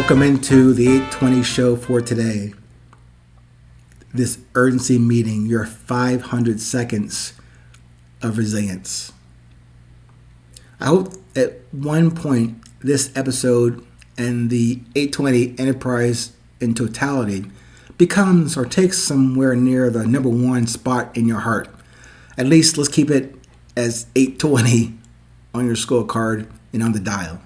Welcome into the 820 show for today. This urgency meeting, your 500 seconds of resilience. I hope at one point this episode and the 820 enterprise in totality becomes or takes somewhere near the number one spot in your heart. At least let's keep it as 820 on your scorecard and on the dial.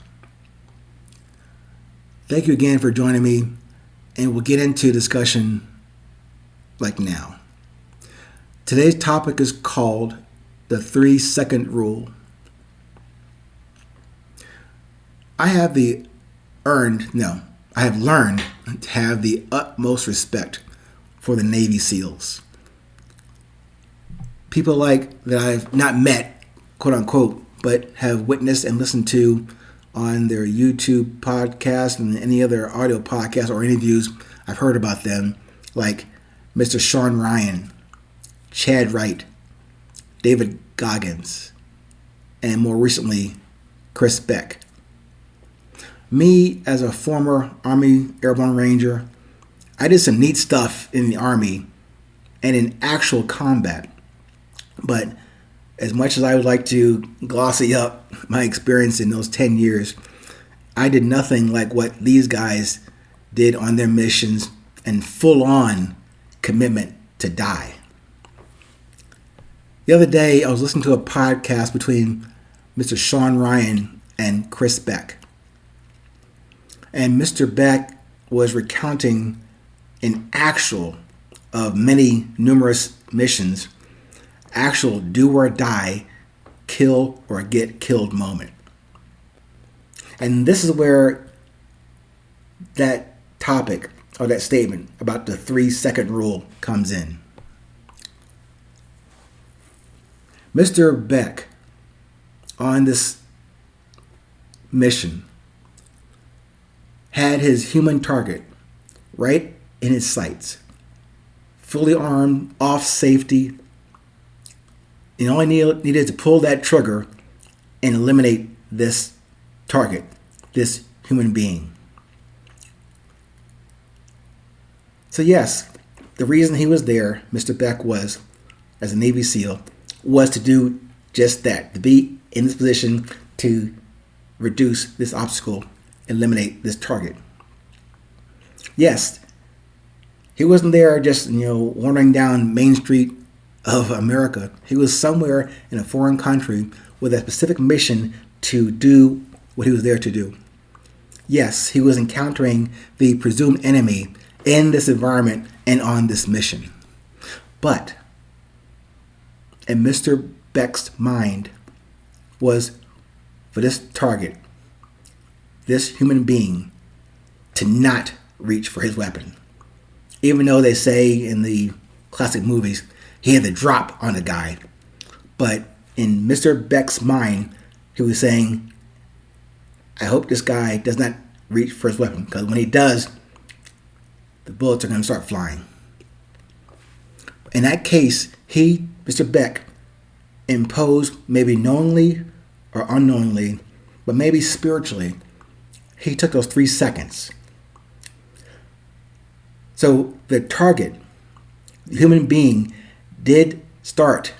Thank you again for joining me, and we'll get into discussion like now. Today's topic is called the 3-second rule. I have learned to have the utmost respect for the Navy SEALs. People like that I've not met, quote unquote, but have witnessed and listened to on their YouTube podcast and any other audio podcasts or interviews. I've heard about them, like Mr. Sean Ryan, Chad Wright, David Goggins, and more recently, Chris Beck. Me, as a former Army Airborne Ranger, I did some neat stuff in the Army and in actual combat. But as much as I would like to glossy up my experience in those 10 years, I did nothing like what these guys did on their missions and full-on commitment to die. The other day, I was listening to a podcast between Mr. Sean Ryan and Chris Beck. And Mr. Beck was recounting an actual of many numerous missions, actual do or die, kill or get killed moment. And this is where that topic or that statement about the 3-second rule comes in. Mr. Beck, on this mission, had his human target right in his sights, fully armed, off safety. He only needed to pull that trigger and eliminate this target, this human being. So yes, the reason he was there, Mr. Beck was, as a Navy SEAL, was to do just that, to be in this position to reduce this obstacle, eliminate this target. Yes, he wasn't there just, wandering down Main Street of America. He was somewhere in a foreign country with a specific mission to do what he was there to do. Yes, he was encountering the presumed enemy in this environment and on this mission. But in Mr. Beck's mind was for this target, this human being, to not reach for his weapon. Even though they say in the classic movies, he had the drop on the guy. But in Mr. Beck's mind, he was saying, I hope this guy does not reach for his weapon, because when he does, the bullets are going to start flying. In that case, Mr. Beck, imposed, maybe knowingly or unknowingly, but maybe spiritually, he took those 3 seconds. So the target, the human being, did start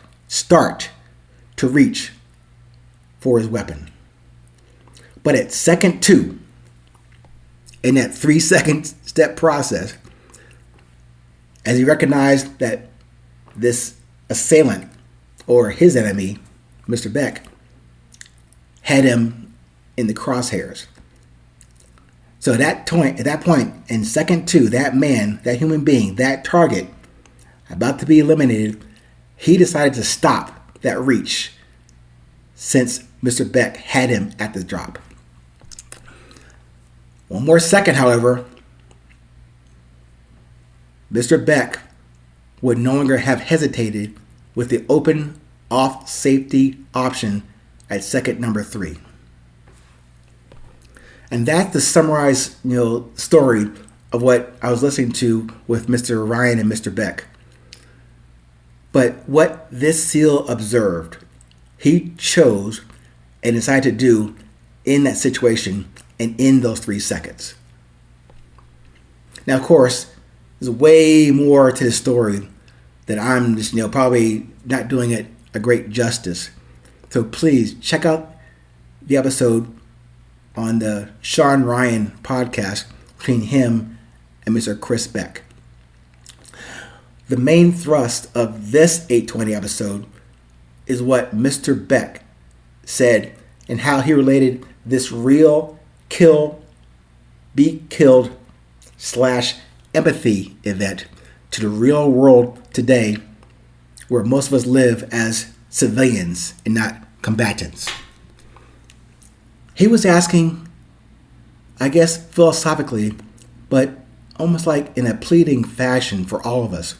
to reach for his weapon. But at second 2, in that 3-second step process, as he recognized that this assailant or his enemy, Mr. Beck, had him in the crosshairs. So at that point, in second 2, that man, that human being, that target, about to be eliminated, he decided to stop that reach since Mr. Beck had him at the drop. One more second, however, Mr. Beck would no longer have hesitated with the open off safety option at second number 3. And that's the summarized, story of what I was listening to with Mr. Ryan and Mr. Beck. But what this SEAL observed, he chose and decided to do in that situation and in those 3 seconds. Now, of course, there's way more to the story that I'm just, probably not doing it a great justice. So please check out the episode on the Sean Ryan podcast between him and Mr. Chris Beck. The main thrust of this 820 episode is what Mr. Beck said and how he related this real be killed / empathy event to the real world today, where most of us live as civilians and not combatants. He was asking, I guess philosophically, but almost like in a pleading fashion for all of us,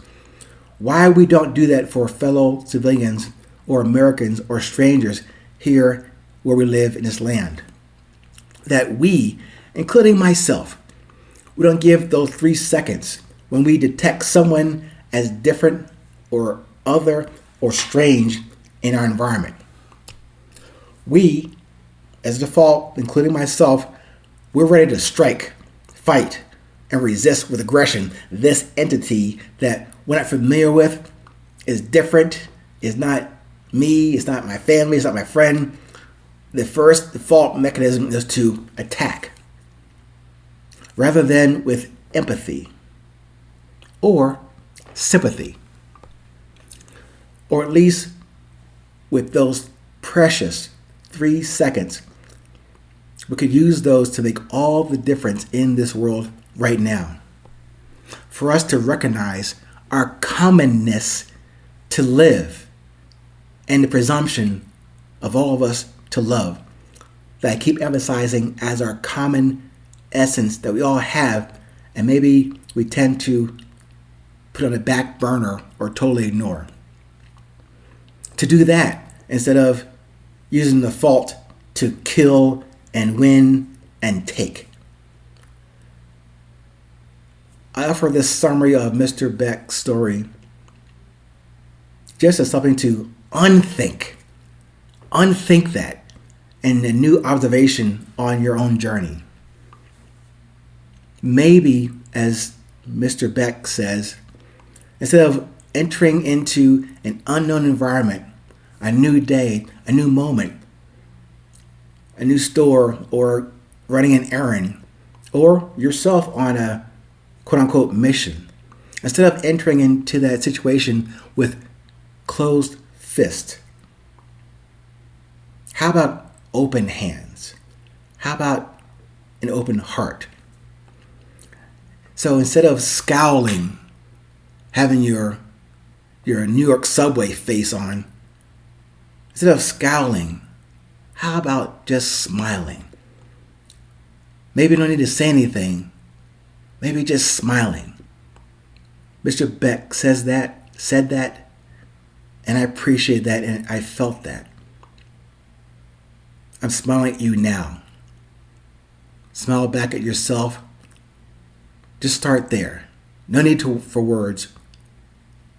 why we don't do that for fellow civilians or Americans or strangers here where we live in this land. That we, including myself, we don't give those 3 seconds when we detect someone as different or other or strange in our environment. We, as default, including myself, we're ready to strike, fight, and resist with aggression this entity that we're not familiar with, is different, is not me, it's not my family, it's not my friend. The first default mechanism is to attack, rather than with empathy or sympathy, or at least with those precious 3 seconds. We could use those to make all the difference in this world right now. For us to recognize our commonness to live and the presumption of all of us to love, that I keep emphasizing as our common essence that we all have, and maybe we tend to put on a back burner or totally ignore. To do that instead of using the fault to kill and win and take. I offer this summary of Mr. Beck's story just as something to unthink that, and a new observation on your own journey. Maybe, as Mr. Beck says, instead of entering into an unknown environment, a new day, a new moment, a new store, or running an errand, or yourself on a quote-unquote mission, instead of entering into that situation with closed fist, how about open hands? How about an open heart? So instead of scowling, having your New York subway face on, instead of scowling, how about just smiling? Maybe you don't need to say anything. Maybe just smiling. Mr. Beck said that, and I appreciate that, and I felt that. I'm smiling at you now. Smile back at yourself. Just start there. No need for words.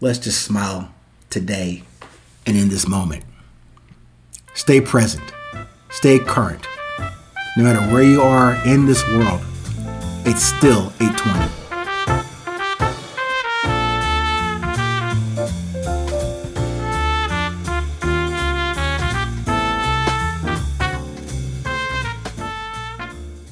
Let's just smile today and in this moment. Stay present. Stay current. No matter where you are in this world, it's still 820.